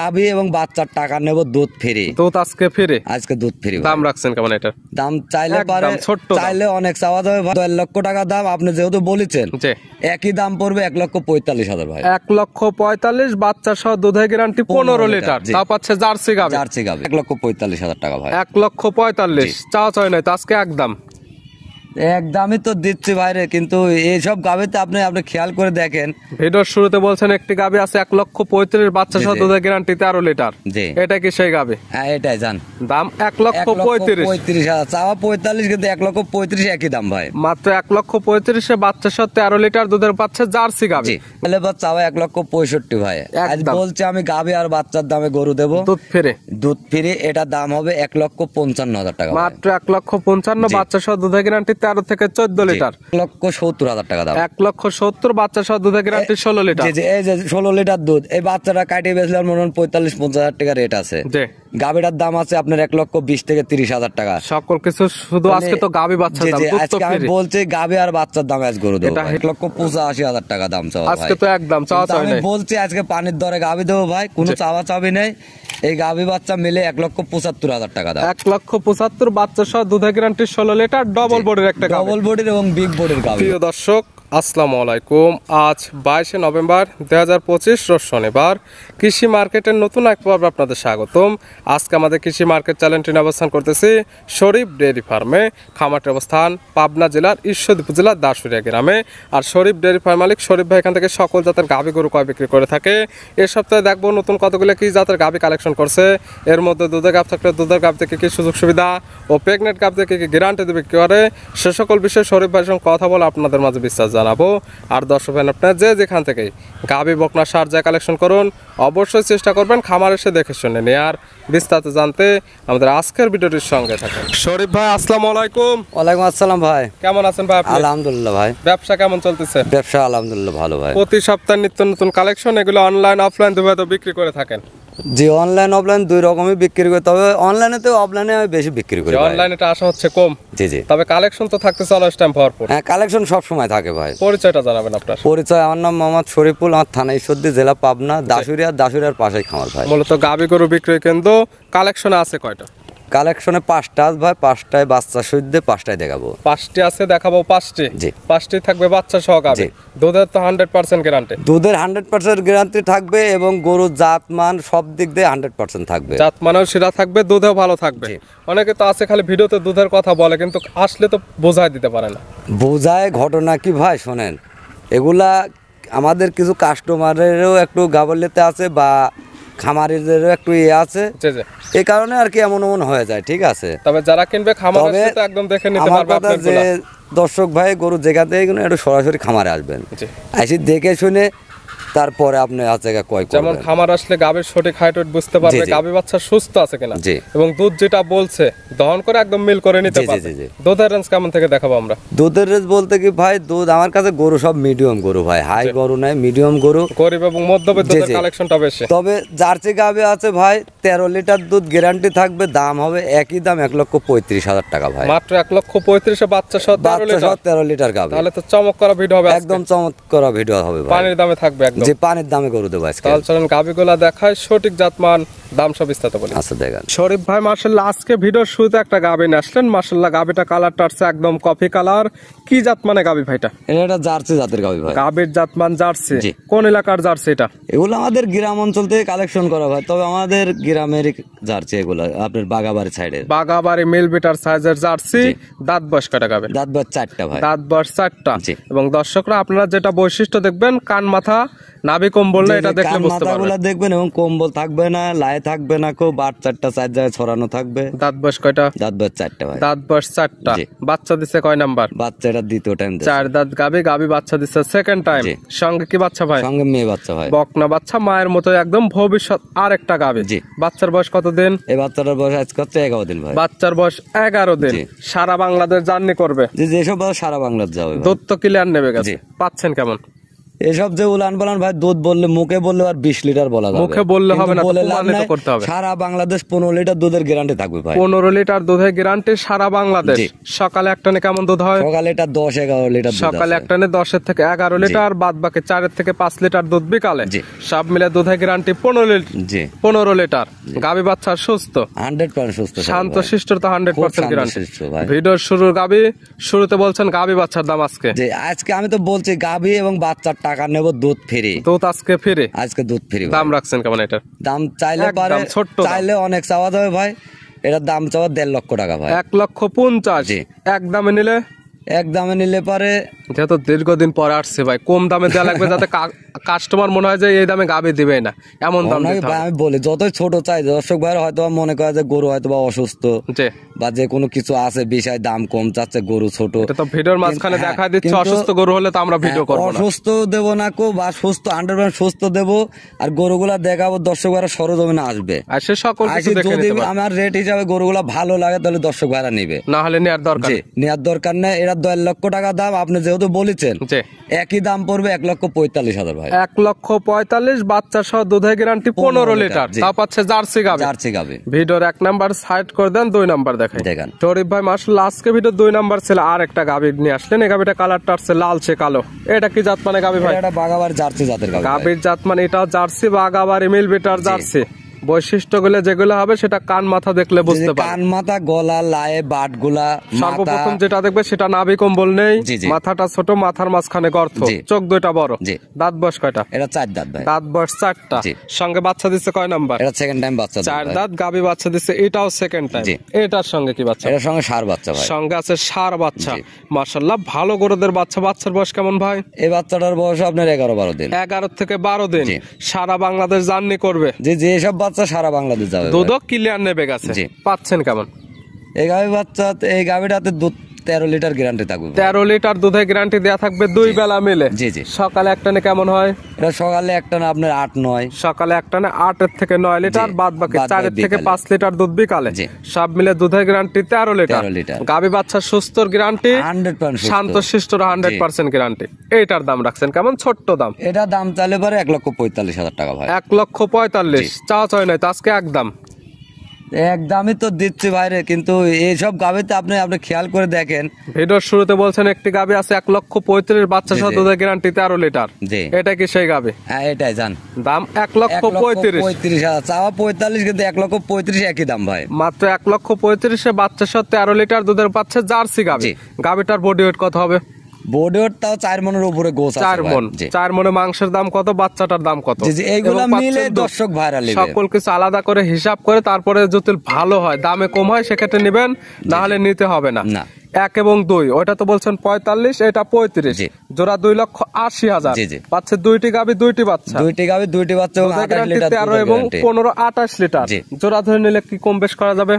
গাভী এবং বাচ্চার টাকা নেব দুধ ফ্রি। দুধ আজকে ফ্রি? আজকে দুধ ফ্রি। দাম রাখছেন কেমন এটার? দাম চাইলে পারে, চাইলে অনেক চাওয়া যাবে ভাই। 1 লক্ষ টাকা দাম, আপনি যেহেতু বলেছেন একই দাম পড়বে 1,45,000 ভাই। 1,45,000 বাচ্চা সহ দুধের গ্যারান্টি 15 লিটার। তা পাচ্ছে জার্সি গাভী। জার্সি গাভী 1,45,000 টাকা ভাই। 1,45,000 চা চাই নাই তো আজকে একদম একদমই তো দিচ্ছি ভাইরে, কিন্তু এইসব গাভীতে আপনি খেয়াল করে দেখেন, ভিডিওর শুরুতে বলছেন একটি গাভী আছে 1,35,000 বাচ্চা সহ দুধের গ্যারান্টি 13 লিটার। এটা কি সেই গাভী? হ্যাঁ এটাই। জান দাম 1,35,000, চাওয়া 45, কিন্তু 1,35,000 একই দাম ভাই। মাত্র 1,35,000 বাচ্চা সহ 13 লিটার দুধের পাচ্ছে জার্সি গাভী। তাহলে চাওয়া 1,65,000 ভাই। আজ বলছি আমি গাভী আর বাচ্চার দামে গরু দেবো দুধ ফিরে। দুধ ফিরে এটা দাম হবে 1,55,000 টাকা। মাত্র 1,55,000 বাচ্চা সহ দুধের গ্যারান্টি 13 থেকে 14 লিটার। 1,70,000 টাকা দাম। 1,70,000 বাচ্চা সহ দুধের গ্যারান্টি 16 লিটার। এই যে 16 লিটার দুধ, এই বাচ্চাটা কাটিয়ে বেচলে মনে হয় 45-50,000 টাকা রেট আছে। গাভীটার দাম আছে আপনার 1,20,000 থেকে 30,000 টাকা। সকল কিছু শুধু আজকে তো গাভী বাচ্চা দাম। আজকে আমি বলছি গাভী আর বাচ্চার দাম আজ গরু দেবো 1,85,000 টাকা দাম চাওয়া ভাই। আজকে তো একদম চাওয়া চাই নাই। আমি বলছি আজকে পানির দরে গাভী দেবো ভাই, কোনো চাওয়া চাবি নেই। এই গাভী বাচ্চা মিলে 1,75,000 টাকা দাম। 1,75,000 বাচ্চা সহ দুধের গ্যারান্টি 16 লিটার ডবল বডির একটা গাভী। ডবল বডির এবং বিগ বডির গাভী। প্রিয় দর্শক আসসালামু আলাইকুম। আজ 22 নভেম্বর 2025 রোজ শনিবার। কৃষি মার্কেটের নতুন এক পর্বে আপনাদের স্বাগতম। আজকে আমাদের কৃষি মার্কেট চ্যানেলটি অবস্থান করতেছি শরীফ ডেয়ারি ফার্মে। খামারটির অবস্থান পাবনা জেলার ঈশ্বরদী উপজেলার দাসুরিয়া গ্রামে। আর শরীফ ডেয়ারি ফার্ম মালিক শরীফ ভাই এখান থেকে সকল জাতের গাভী গরু ক্রয় বিক্রি করে থাকে। এ সপ্তাহে দেখবো নতুন কতগুলো কি জাতের গাভী কালেকশন করছে। এর মধ্যে দুধের গাভ থাকলে দুধের গাভ থেকে কি সুযোগ সুবিধা ও প্রেগনেন্ট গাভ থেকে কি গ্যারান্টি দেবে কি করে, সে সকল বিষয়ে শরীফ ভাইয়ের সঙ্গে কথা বলে আপনাদের মাঝে বিশ্বাস জানাবো। আর দর্শক ভাই আপনারা যে যেখান থেকে গাভী বকনা সার যা কালেকশন করুন অবশ্যই চেষ্টা করবেন খামার এসে দেখে শুনে নিয়ে। আর বিস্তারিত জানতে আমাদের আজকের ভিডিওটির সঙ্গে থাকেন। শরীফ ভাই আসসালামু আলাইকুম। ওয়ালাইকুম আসসালাম ভাই। কেমন আছেন ভাই আপনি? আলহামদুলিল্লাহ ভাই। ব্যবসা কেমন চলতেছে? ব্যবসা আলহামদুলিল্লাহ ভালো ভাই। প্রতি সপ্তাহে নিত্য নতুন কালেকশন এগুলো অনলাইন অফলাইন দুভাবে তো বিক্রি করে থাকেন? জি অনলাইন অফলাইন দুই রকমই বিক্রি করি, তবে অনলাইনেতে অফলাইনে আমি বেশি বিক্রি করি। অনলাইনেটা আসা হচ্ছে কম। জি জি। তবে কালেকশন তো থাকতেছে অলওয়েজ টাইম ভরপুর। হ্যাঁ কালেকশন সব সময় থাকে ভাই। পরিচয়টা জানাবেন আপনার? পরিচয় আমার নাম মোহাম্মদ শরীফুল, আমার থানা ঈশ্বরদী, জেলা পাবনা, দাসুরিয়ার পাশেই খামার ভাই। মূলত গাভী গরু বিক্রয় কেন্দ্র। কালেকশন আছে কয়টা? কালেকশনে 5টা ভাই, 5টায় বাচ্চা সহিত 5টায় দেখাবো। 5টি আছে দেখাবো 5টি। জি 5টি থাকবে বাচ্চা সহ গাভী। দুধের তো 100% গ্যারান্টি। দুধের 100% গ্যারান্টি থাকবে এবং গরুর জাত মান সব দিক দিয়ে 100% থাকবে। জাত মানেও সেরা থাকবে, দুধেও ভালো থাকবে। অনেকে তো আছে খালি ভিডিওতে দুধের কথা বলে কিন্তু আসলে তো বোঝায় দিতে পারে না। বোঝায় ঘটনা কি ভাই শোনেন, এগুলা আমাদের কিছু কাস্টমারেরও একটু গাবলেতে আছে বা খামারিদেরও একটু আছে, এই কারণে আর কি এমন হয়ে যায়। ঠিক আছে, তবে যারা কিনবে খামারে একদম দেখে নিতে পারবে আপনারা। যে দর্শক ভাই গরু যেখান থেকে একটু সরাসরি খামারে আসবেন, এসে দেখে শুনে তারপরে আপনি আছে কয় করবেন। যেমন খামার আসলে গাভীর সঠিক হাইট ওয়েট বুঝতে পারবে, গাভী বাচ্চা সুস্থ আছে কিনা এবং দুধ যেটা বলছে দহন করে একদম মিল করে নিতে পারবে। দুধের রেঞ্জ কেমন থেকে দেখাবো আমরা? দুধের রেঞ্জ বলতে কি ভাই, দুধ আমার কাছে গরু সব মিডিয়াম গরু ভাই, হাই গরু নাই, মিডিয়াম গরু, গরিব এবং মধ্যবিত্তের কালেকশনটা বেশি। তবে জার্সি গাভী আছে ভাই 13 লিটার দুধ গ্যারান্টি থাকবে। দাম হবে একই দাম 1,35,000 টাকা ভাই। মাত্র 1,35,000 বাচ্চা সহ 13 লিটার গাভী। তাহলে তো চমক করা ভিডিও হবে, একদম চমক করা ভিডিও হবে ভাই। পানির দামে থাকবে একদম। যে পানির দামে গরু দেবো আজকে। তাহলে চলেন গাভীগুলা দেখায়, সঠিক জাতমান দাম সব বিস্তারিত বলি। আচ্ছা দেখেন শরীফ ভাই মাশাআল্লাহ আজকে ভিডিওর শুরুতে একটা গাভী নিয়ে আসলেন। মাশাআল্লাহ গাভীটা কালারটা আছে একদম কফি কালার। কি জাত মানে গাভী ভাইটা? এটা জার্সি জাতের গাভী ভাই। গাভীর জাতমান জার্সি। কোন এলাকার জার্সি এটা? এগুলো আমাদের গ্রাম অঞ্চল থেকে কালেকশন করা হয়, তবে আমাদের গ্রামের জার্সি এগুলো আপনার বাগাবাড়ি সাইডের। বাগাবাড়ি মিলবিটার সাইজের জার্সি। দাঁত বয়স কয়টা গাভী? দাঁত বয়স 4টা ভাই। দাঁত বয়স 4টা। এবং দর্শকরা আপনারা যেটা বৈশিষ্ট্য দেখবেন, কান মাথা নাভি কম্বল না, এটা দেখলে বুঝতে পারবেন। দেখবেন এবং কম্বল থাকবে না, লাই থাকবে না, খুব 8-4টা 4 জায়গায় ছড়ানো থাকবে। দাঁত বয়স কয়টা? দাঁত বয়স 4টা ভাই। দাঁত বয়স 4টা। বাচ্চা দিছে কয় নাম্বার? বাচ্চাটা দ্বিতীয় টাইম দিছে। 4 দাঁত গাভী বাচ্চা দিছে সেকেন্ড টাইম। সঙ্গে কি বাচ্চা ভাই? সঙ্গে মেয়ে বাচ্চা ভাই। বকনা বাচ্চা, মায়ের মতো একদম ভবিষ্যৎ আরেকটা গাভী। বাচ্চার বয়স কত দিন? এই বাচ্চাটার বয়স আজকে হচ্ছে 11 দিন ভাই। বাচ্চার বয়স 11 দিন। সারা বাংলাদেশ জার্নি করবে। যেসব সারা বাংলাদেশ যাবে। দুধ তো ক্লিয়ার নেবে গেছে। পাচ্ছেন কেমন? এসব যে উলান পালান ভাই দুধ বললে মুখে বললে আর 20 লিটার বলা যাবে, মুখে বললে হবে না, তো বলে লাভ প্রমাণিত নাই। করতে হবে। সারা বাংলাদেশ 15 লিটার দুধের গ্যারান্টি থাকবে ভাই। 15 লিটার দুধের গ্যারান্টি সারা বাংলাদেশ। জি। সকালে এক টানে কেমন দুধ হয়? সকালে এটা 10-11 লিটার দুধ সকালে আছে। এক টানে 10 থেকে 11 লিটার, বাদ বাকি 4 থেকে 5 লিটার দুধ বিকালে। জি। সব মিলে দুধের গ্যারান্টি 15 লিটার। জি 15 লিটার। গাবি বাচ্চা সুস্থ, 100% সুস্থ থাকবে শান্ত ভাই। শিষ্ট, তো 100% গ্যারান্টি। শান্তশিষ্ট ভাই। ভিডিওর শুরুর গাবি শুরুতে বলছেন গাবি বাচ্চার দাম আজকে। যে আজকে আমি তো বলছি গাভী এবং বাচ্চার টাকা নেব দুধ ফ্রি, দুধ আজকে ফিরে। আজকে দুধ ফ্রি। দাম রাখছেন কেমন এটার? দাম চাইলে একদম পারে, ছোট্ট দাম। চাইলে অনেক চাওয়া যাবে ভাই। এটার দাম চাওয়া 1.5 লক্ষ টাকা ভাই। 1,50,000। জি। এক দামে নিলে, এক দামে নিলে পারে যেহেতু দীর্ঘদিন পরে আসছে ভাই, কম দামে দেওয়া লাগবে যাতে কাস্টমার মনে হয় যে এই দামে গাবি দিবে না, এমন দাম অনেক দিতে ভাই হবে। আমি বলি যতই ছোট চাই, দর্শক ভাইরা হয়তো বা মনে করে যে গরু হয়তো বা অসুস্থ জি। বা যে কোনো কিছু আছে বিষয় দাম কম চাচ্ছে, গরু ছোট। এটা তো ভিডিওর মাঝখানে হ্যাঁ, দেখা দিচ্ছে, কিন্তু- অসুস্থ গরু হলে তো আমরা ভিডিও করব না। অসুস্থ দেব না কো বা সুস্থ 100% সুস্থ দেব, আর গরুগুলা দেখাবো, দর্শক ভাইরা সরজমিনে আসবে। আর সে সকল কিছু আসি দেখে যদি নিতে পারে। আমার রেট হিসাবে গরুগুলা ভালো লাগে তাহলে দর্শক ভাইরা নিবে, না হলে নেওয়ার দরকার জি নেই। নেওয়ার দরকার নেই। এরা 1.5 লক্ষ টাকা দাম, আপনি যেহেতু বলেছেন জি। একই দাম পড়বে 1,45,000 ভাই। 1,45,000 বাচ্চা সহ দুধের গ্যারান্টি 15 লিটার, জি। তা পাচ্ছে জার্সি গাবি। জার্সি গাভী ভিডিওর 1 নাম্বার সাইড করে দেন, 2 নাম্বার দেখেন। দেখেন। শরীফ ভাই মাশাআল্লাহ আজকে ভিডিও 2 নাম্বার ছিল, আর একটা গাবি নিয়ে আসলেন। এই গাবিটা কালারটা আসছে লালচে কালো। এটা কি জাত মানে গাবি ভাই? এটা বাগাবার জার্সি জাতের গাভী ভাই। গাবির জাত মানে এটাও জার্সি, বাগাবার এমিল বেটার জার্সি। বৈশিষ্ট্যগুলো যেগুলো হবে সেটা কান মাথা দেখলে বুঝতে যে পারবে। কান মাথা গলা লায়ে বাট গুলা সর্বপ্রথম যেটা দেখবে সেটা নাভি কম্বল নেই, জি, জি। মাথাটা ছোট, মাথার মাঝখানে গর্ত, জি। চোখ দুইটা বড়। জি। দাঁত বয়স কয়টা? এটা 4 দাঁত ভাই। দাঁত বয়স 4টা। জি। সঙ্গে বাচ্চা দিচ্ছে কয় নাম্বার? এটা সেকেন্ড টাইম বাচ্চা দেবে 4 ভাই। দাঁত গাবি বাচ্চা দিচ্ছে, এটাও সেকেন্ড টাইম। জি। এটার সঙ্গে কি বাচ্চা? এটার সঙ্গে ষাঁড় বাচ্চা ভাই। সঙ্গে আছে ষাঁড় বাচ্চা। জি। মাশাআল্লাহ ভালো গরুদের বাচ্চা। বাচ্চার বয়স কেমন ভাই? এই বাচ্চাটার বয়স আপনার 11-12 দিন। 11 থেকে 12 দিন। জি। সারা বাংলাদেশ জার্নি করবে। যে এসব বাচ্চা সারা বাংলাদেশ যাবে ভাই। দুধও ক্লিয়ার নেবে গেছে। জি। পাচ্ছেন কেমন? এই গাভী বাচ্চা, এই গাভীটাতে দুধ 13 লিটার গ্যারান্টি থাকবে ভাই। 13 লিটার দুধের গ্যারান্টি দেয়া থাকবে 2 বেলা মিলে। জি, জি। সকালে একটানে কেমন হয়? এটা সকালে একটা না আপনার 8-9, সকালে একটানে 8 থেকে 9 লিটার, জি। বাদ বাকি বাদ 4 বাকি থেকে বিকালে। 5 লিটার দুধ বিকালে। জি। সব মিলে দুধের গ্যারান্টি 13 লিটার। 13 লিটার। গাবি বাচ্চা সুস্থর গ্যারান্টি, 100% সুস্থ। শান্ত শিষ্টর 100% গ্যারান্টি। এইটার দাম রাখছেন কেমন? ছোট্ট দাম। এটা দাম চাইলে পারে 1,45,000 টাকা ভাই। 1,45,000 চা চয় নাই তো আজকে একদম। একদমই তো দিচ্ছি বাইরে, কিন্তু এইসব গাভীতে আপনি খেয়াল করে দেখেন। ভিডিওর শুরুতে বলছেন একটি গাবি আছে 1,35,000 বাচ্চা সহ জি, জি। দুধের গ্যারান্টি 13 লিটার। জি। এটা কি সেই গাবি? হ্যাঁ এটাই জান। দাম 1,35,000। 1,35,000 চাওয়া 45, কিন্তু 1,35,000 একই দাম ভাই। মাত্র 1,35,000 বাচ্চা সহ 13 লিটার দুধের পাচ্ছে জার্সি গাবি। জি। গাবিটার বডি ওয়েট কত হবে? বডি ওয়েট তাও 4 মনের উপরে গোছ আছে 4 ভাই। মন। জি। 4 মনে মাংসের দাম কত, বাচ্চাটার দাম কত? জি, জি, এইগুলা এবং মিলে পাচ্ছেন দুধ। দর্শক ভাইরা নেবে। সকল কিছু আলাদা করে হিসাব করে তারপরে যদি ভালো হয়, দামে কম হয় সেক্ষেত্রে নেবেন, না হলে নিতে হবে না। না। 1 এবং 2 ওইটা তো বলছেন 45, এটা 35। জি। জোড়া 2,80,000। জি, জি। পাচ্ছে 2টি গাবি 2টি বাচ্চা। দুইটি গাভী 2টি বাচ্চা এবং দুধের 28 গ্যারান্টি লিটার 13 দুধের এবং গ্যারান্টি। 15-28 লিটার। জি। জোড়া ধরে নিলে কি কম বেশ করা যাবে?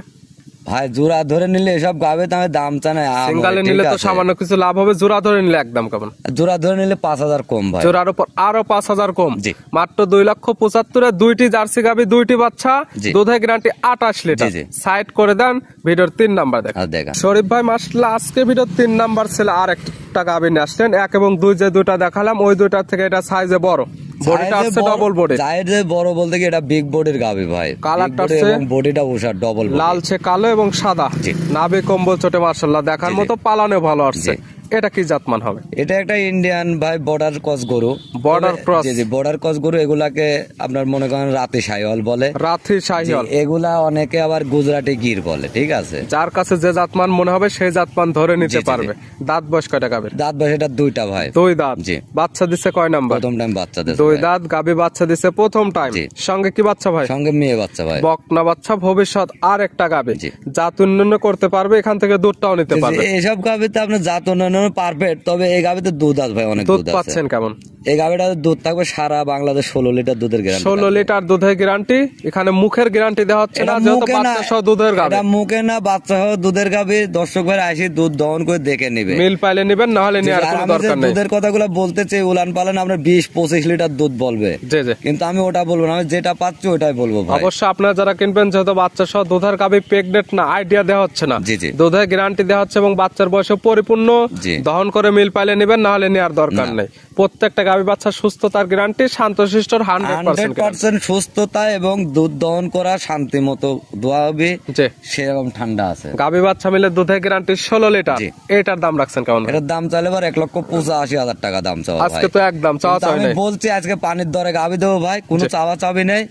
ভাই জোড়া ধরে নিলে এসব গাভী দাম চায় না। সিঙ্গালে নিলে তো সামান্য কিছু লাভ হবে, জোড়া ধরে নিলে একদম কেমন? জোড়া ধরে নিলে 5,000 কম ভাই। জোড়ার উপর আরো 5,000 কম। জি। মাত্র 2,75,000 2টি জার্সি গাবি 2টি বাচ্চা, জি। দুধের গ্যারান্টি 28 লিটার। জি, জি। সাইড করে দেন, ভিডিওর 3 নাম্বার দেখেন। আর দেখেন। শরীফ ভাই মাশাআল্লাহ আজকে ভিডিওর 3 নাম্বার ছিল, আর একটা গাবি নিয়ে আসলেন। 1 এবং 2 যে দুটা দেখালাম ওই দুটা থেকে এটা সাইজে বড়, বডিটা আসছে ডবল বডি। সাইজে বড় বলতে কি এটা বিগ বডির গাভী ভাই। কালারটা Big body হচ্ছে এবং বডিটা ওষার ডবল বডি। লালচে কালো এবং সাদা। জি। নাভি কম্বল চটে মাশাআল্লাহ দেখার জি, জি। মতো, পালানো ভালো আসছে। জি। এটা কি জাতমান হবে? এটা একটা ইন্ডিয়ান ভাই বর্ডার ক্রস গরু। Border cross। জি জি বর্ডার ক্রস গরু। এগুলাকে আপনার মনে করেন রাতে শাহিওয়াল বলে। রাথি শাহিওয়াল। এগুলা অনেকে আবার গুজরাটি গির বলে, ঠিক আছে। যার কাছে যে জাতমান মনে হবে সেই জাতমান ধরে নিতে জি, জি, পারবে। দাঁত বয়স কয়টা গাবির? দাঁত বয়স এটা 2টা ভাই। 2 দাঁত। জি। বাচ্চা দিচ্ছে কয় নাম্বার? প্রথম টাইম বাচ্চা দিছে 2 ভাই। দাঁত গাবি বাচ্চা দিচ্ছে প্রথম টাইম। জি। সঙ্গে কি বাচ্চা ভাই? সঙ্গে মেয়ে বাচ্চা ভাই। বকনা বাচ্চা, ভবিষ্যৎ আর একটা গাবি। জি। জাত উন্নয়ন করতে পারবে, এখান থেকে দুধটাও নিতে পারবে। এসব গাভিতে আপনার জাত উন্নয়ন পারফেক্ট, তবে এই গাভিতে দুধ আছে ভাই, অনেক দুধ দুধ আছে। পাচ্ছেন কেমন? এই গাভিটা দুধ থাকবে সারা বাংলাদেশ 16 লিটার দুধের গ্যারান্টি। 16 লিটার দুধের গ্যারান্টি। এখানে মুখের গ্যারান্টি দেওয়া হচ্ছে না, যেহেতু বাচ্চা সহ দুধের গাবি। এটা মুখে না, বাচ্চা সহ দুধের গাভি। দর্শক ভাই আসি দুধ দহন করে দেখে নেবে। মিল পাইলে নেবেন, না হলে নেওয়ার আর কোনো আমি যে দরকার নেই। দুধের কথাগুলো বলতে চাই, উলান পালান আপনার 20-25 লিটার দুধ বলবে, জি জি। কিন্তু আমি ওটা বলবো না, আমি যেটা পাচ্ছি ওটাই বলবো ভাই। অবশ্য আপনারা যারা কিনবেন, যেহেতু বাচ্চা সহ দুধের গাবি প্রেগনেন্ট না, আইডিয়া দেওয়া হচ্ছে না। জি, জি। দুধের গ্যারান্টি দেওয়া হচ্ছে এবং বাচ্চার বয়স পরিপূর্ণ। জি। দহন করে মিল পাইলে নেবেন, না হলে নেওয়ার দরকার নেই। প্রত্যেকটা গাভী বাচ্চা সুস্থতার গ্যারান্টি, শান্তশিষ্টর 100% সুস্থতা এবং দুধ দহন করা শান্তি মতো দোয়া হবে, জি। সেরকম ঠান্ডা আছে। গাভী বাচ্চা মিলে দুধের গ্যারান্টি 16 লিটার। জি। এটার দাম রাখছেন কেমন? এটার দাম চাইলে 1,85,000 টাকা দাম চাওয়া ভাই। আজকে তো একদম চাওয়া চাই আমি নাই। বলছি আজকে পানির দরে গাভী দেবো ভাই, কোনো চাওয়া চাবি নেই।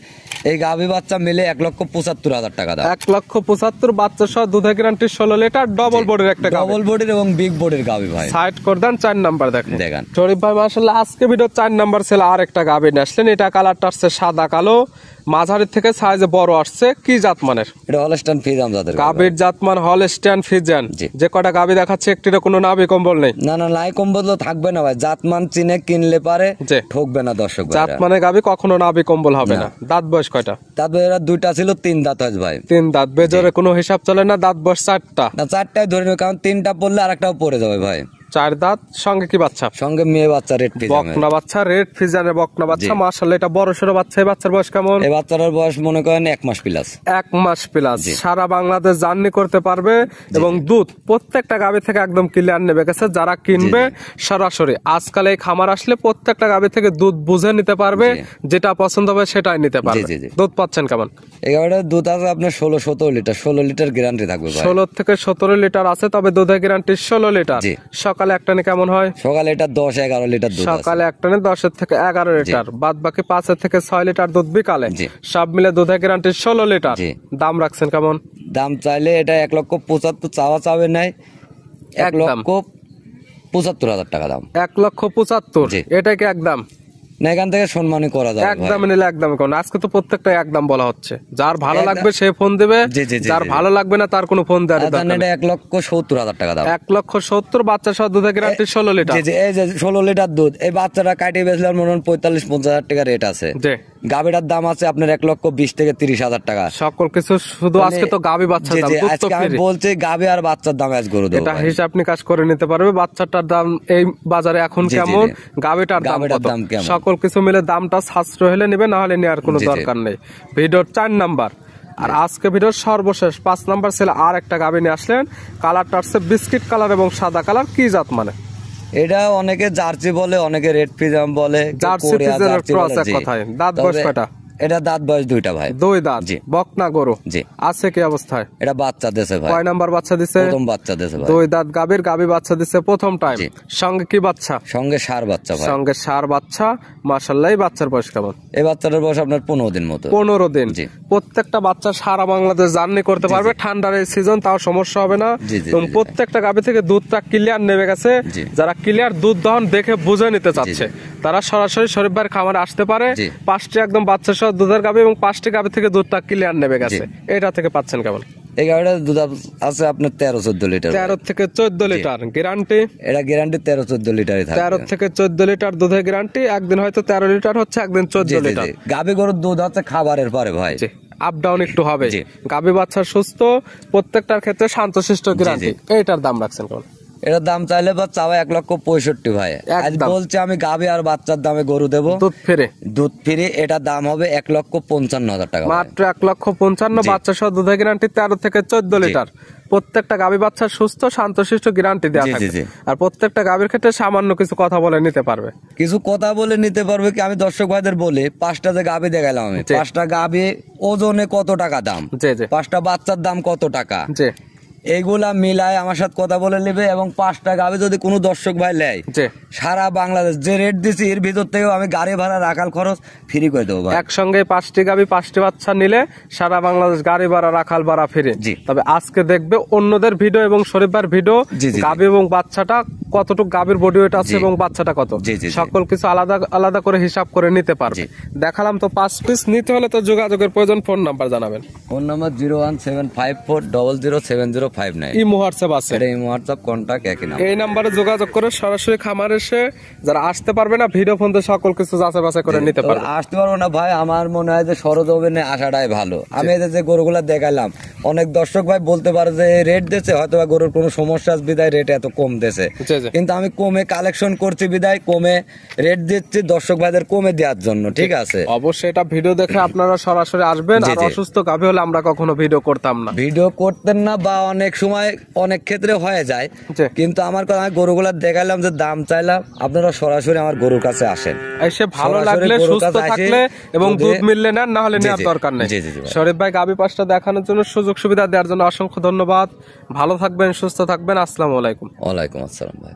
এই গাভী বাচ্চা মিলে 1,75,000 টাকা দাম। 1,75,000 বাচ্চা সহ দুধের গ্যারান্টি 16 লিটার, ডবল বডির একটা গাভী। ডবল বডির এবং বিগ বডির গাভী ভাই। সাইড করে দেন, 4 নাম্বার দেখেন। দেখেন শরীফ ভাই মাশাআল্লাহ আজকে ভিডিও 4 নাম্বার ছিল আর একটা গাভী নিয়ে আসলেন। এটা কালারটা আসছে সাদা কালো, মাঝারি থেকে সাইজে বড় আসছে। কি জাত মানের? এটা হলস্টাইন ফ্রিজিয়ান জাতের গাভী। গাভীর জাতমান হলস্টাইন ফ্রিজিয়ান। জি। যে কটা গাভী দেখাচ্ছে একটিরও কোনো নাভি কম্বল নেই। না না, লাই কম্বল তো থাকবে না ভাই, জাতমান চিনে কিনলে পারে, জি। ঠকবে না দর্শক ভাই। জাতমানের গাভী কখনো নাভি কম্বল হবে না। দাঁত বয়স কয়টা? তারপরে এরা দুইটা ছিল, 3 দাঁত হয়েছে ভাই। 3 দাঁত। বেজরে কোনো হিসাব চলে না, দাঁত বয়স 4টা। না 4টাই ধরে নেবে, কারণ 3টা পড়লে আরেকটাও পড়ে যাবে ভাই। 4 দাঁত, সঙ্গে কি বাচ্চা? সঙ্গে মেয়ে বাচ্চা রেড ফ্রিজিয়ান। বকনা বাচ্চা, রেড ফিজানের বকনা বাচ্চা। মাশাআল্লাহ এটা বড় সড়ো বাচ্চা। এই বাচ্চার বয়স কেমন? এই বাচ্চাটার বয়স মনে করেন 1 মাস প্লাস। 1 মাস প্লাস। সারা বাংলাদেশ জার্নি করতে পারবে এবং দুধ প্রত্যেকটা গাভী থেকে একদম ক্লিয়ার নেবে গেছে। যারা কিনবে সরাসরি আজকাল এই খামার আসলে প্রত্যেকটা গাভী থেকে দুধ বুঝে নিতে পারবে, যেটা পছন্দ হবে সেটাই নিতে পারবে। দুধ পাচ্ছেন কেমন? এই গাভীটার দুধ আছে আপনার 16-17 লিটার। 16 লিটার গ্যারান্টি থাকবে ভাই। 16 থেকে 17 লিটার আছে, তবে দুধের গ্যারান্টি 16 লিটার। সকালে একটানে কেমন হয়? সকালে এটা 10-11 লিটার দুধ আছে। সকালে একটানে 10 থেকে 11 লিটার, বাদ বাকি 5 থেকে 6 লিটার দুধ বিকালে। জি। সব মিলে দুধের গ্যারান্টি 16 লিটার। জি। দাম রাখছেন কেমন? দাম চাইলে এটা 1,75,000 চাওয়া চাবে নাই, একদম 1,75,000 টাকা দাম। 1,75,000। জি। এটা কি একদম? না, এখান থেকে সম্মানই করা যাবে ভাই। একদম নিলে একদম কোন, আজকে তো প্রত্যেকটা একদম বলা হচ্ছে। যার ভালো একদম। লাগবে সে ফোন দেবে, জি, জি, জি, যার জি। ভালো লাগবে না তার কোনো ফোন দেওয়ার এটা দরকার নেই। 1,70,000 টাকা দাম। 1,70,000 বাচ্চা সহ দুধের গ্যারান্টি 16 লিটার। জি জি, এই যে 16 লিটার দুধ। এই বাচ্চাটা কাটিয়ে বেচলাম মনে হয় 45-50,000 টাকা রেট আছে। জি। গাভীটার দাম আছে আপনার 1,20,000 থেকে 30,000 টাকা। সকল কিছু শুধু আজকে তো গাভী বাচ্চার জি, দাম, জি, দুধ তো আজকে আমি free। বলছি গাভী আর বাচ্চার দাম আজ গরু দেবো এটা ভাই। হিসাব নিকাশ করে নিতে পারবে। বাচ্চাটার দাম এই বাজারে এখন জি, জি, কেমন, জি। গাভীটার দাম গাভীটার কত, দাম কেমন। সকল কিছু মিলে দামটা সাশ্রয় হলে নেবে, না হলে নেওয়ার কোনো জি, জি। দরকার নেই। ভিডিওর 4 নাম্বার। আর আজকে ভিডিওর সর্বশেষ 5 নাম্বার ছিল আর একটা গাভী নিয়ে আসলেন। কালারটা আসছে বিস্কিট কালার এবং সাদা কালার। কি জাত মানে? এটা অনেকে জার্সি বলে, অনেকে রেড ফ্রিজিয়ান বলে, কেউ জার্সি কোরিয়া ফিজিয়ানের জার্সি ক্রস বলে, এক জি। কথায়। দাঁত তবে বয়স কয়টা? এটা দাঁত বয়স 2টা ভাই। 2 দাঁত। জি। বকনা গরু। জি। আছে কি অবস্থায়? এটা বাচ্চা দেশে ভাই। কয় নাম্বার বাচ্চা দিছে? প্রথম বাচ্চা দেশে ভাই। 2 দাঁত গাভীর, গাভী বাচ্চা দিছে প্রথম টাইম। জি। সঙ্গে কি বাচ্চা? সঙ্গে ষাঁড় বাচ্চা ভাই। সঙ্গে ষাঁড় বাচ্চা। মাশাআল্লাহ এই বাচ্চার বয়স কেমন? এই বাচ্চাটার বয়স আপনার 15 দিন মতো। 15 দিন। জি। প্রত্যেকটা বাচ্চা সারা বাংলাদেশ জার্নি করতে পারবে। ঠান্ডার এই সিজন, তাও সমস্যা হবে না। জি, জি, এবং জি, জি। প্রত্যেকটা গাভী থেকে দুধটা ক্লিয়ার নেমে গেছে। জি। যারা ক্লিয়ার দুধ দহন দেখে বুঝে নিতে চাচ্ছে তারা সরাসরি শরীফ ভাইয়ের খামারে আসতে পারে। জি। 5টি একদম বাচ্চা সহ দুধের গাভী এবং 5টি গাভী থেকে দুধটা ক্লিয়ার নেমে গেছে। এটা থেকে পাচ্ছেন কেমন? এই গাড়িটার দুধ আছে আপনার 13-14 লিটার। 13 থেকে 14 লিটার গ্যারান্টি। এটা গ্যারান্টি 13-14 লিটারই থাকবে। 13 থেকে 14 লিটার দুধের গ্যারান্টি। একদিন হয়তো 13 লিটার হচ্ছে, একদিন 14 লিটার। গাভী গরুর দুধ হচ্ছে খাবারের পরে ভাই। আপ ডাউন একটু হবে। জি। গাভী বাচ্চা সুস্থ, প্রত্যেকটার ক্ষেত্রে শান্তশিষ্ট গ্যারান্টি। এইটার দাম রাখছেন কেমন? এটার দাম চাইলে বা চাওয়া 1,65,000 ভাই। আজ একদম। বলছি আমি গাভী আর বাচ্চার দামে গরু দেবো, দুধ ফেরে দুধ ফ্রি। এটা দাম হবে 1,55,000 টাকা ভাই। মাত্র 1,55,000। বাচ্চা সহ দুধের গ্যারান্টি 13 থেকে 14 লিটার। প্রত্যেকটা গাভী বাচ্চা সুস্থ, শান্তশিষ্ট গ্যারান্টি দেওয়া জি, জি, থাকবে। জি। আর প্রত্যেকটা গাভীর ক্ষেত্রে সামান্য কিছু কথা বলে নিতে পারবে। কিছু কথা বলে নিতে পারবে কি? আমি দর্শক ভাইদের বলি, 5টা যে গাভী দেখালাম আমি, জি। 5টা গাভী ওজনে কত টাকা দাম, জি জি 5টা বাচ্চার দাম কত টাকা, জি এইগুলা মিলায় আমার সাথে কথা বলে নেবে। এবং 5টা গাভী যদি কোনো দর্শক ভাই নেয়, জি সারা বাংলাদেশ যে রেট দিছি এর ভিতর থেকেও আমি গাড়ি ভাড়া, রাখাল খরচ ফ্রি করে দেবো ভাই। একসঙ্গে 5টি গাভী 5টি বাচ্চা নিলে সারা বাংলাদেশ গাড়ি ভাড়া, রাখাল ভাড়া ফিরে। জি। তবে আজকে দেখবে অন্যদের ভিডিও এবং শরীফার ভিডিও, জি, জি, জি। গাভী এবং বাচ্চাটা কতটুকু গাভীর বডি ওয়েট আছে জি। এবং বাচ্চাটা কত, জি, জি, জি। সকল কিছু আলাদা আলাদা করে হিসাব করে নিতে পারবে। জি। দেখালাম তো 5 পিস। নিতে হলে তো যোগাযোগের প্রয়োজন। ফোন নাম্বার জানাবেন। Phone number 01754007059। ইমো হোয়াটসঅ্যাপ আছে। এটা ইমো হোয়াটসঅ্যাপ কন্টাক্ট একই নাম। এই নাম্বারে যোগাযোগ করে সরাসরি খামার এসে, যারা আসতে পারবে না ভিডিও ফোন দিয়ে সকল কিছু যাচাই বাছাই করে নিতে পারবে। আসতে পারবো না ভাই, আমার মনে হয় যে সরজমিনে আসাটাই ভালো। আমি এদের যে গরুগুলা দেখালাম, অনেক দর্শক ভাই বলতে পারে যে রেট দিচ্ছে, হয়তো বা গরুর কোনো সমস্যা আছে বিধায় রেট এত কম দিয়েছে। জি, জি। জি। কিন্তু আমি কমে কালেকশন করছি বিদায় কমে রেট দিচ্ছি দর্শক ভাইদের কমে দেওয়ার জন্য, ঠিক আছে? অবশ্যই এটা ভিডিও দেখে আপনারা সরাসরি আসবেন। জি, আর জি। অসুস্থ গাভী হলে আমরা কখনো ভিডিও করতাম না। ভিডিও করতেন না বা অনেক সময় অনেক ক্ষেত্রে হয়ে যায়, জি। কিন্তু আমার কথা আমি গরুগুলা দেখাইলাম যে দাম চাইলাম, আপনারা সরাসরি আমার গরুর কাছে আসেন, এসে ভালো সরাসরি লাগলে গরুর সুস্থ কাছে আসে, থাকলে এবং দুধে- দুধ মিললে নেন, না হলে জি, নেওয়ার জি। দরকার নেই। জি, জি, জি ভাই। শরীফ ভাই গাভী পাঁচটা দেখানোর জন্য, সুযোগ সুবিধা দেওয়ার জন্য অসংখ্য ধন্যবাদ। ভালো থাকবেন, সুস্থ থাকবেন। আসসালামু আলাইকুম। ওয়ালাইকুম আসসালাম ভাই।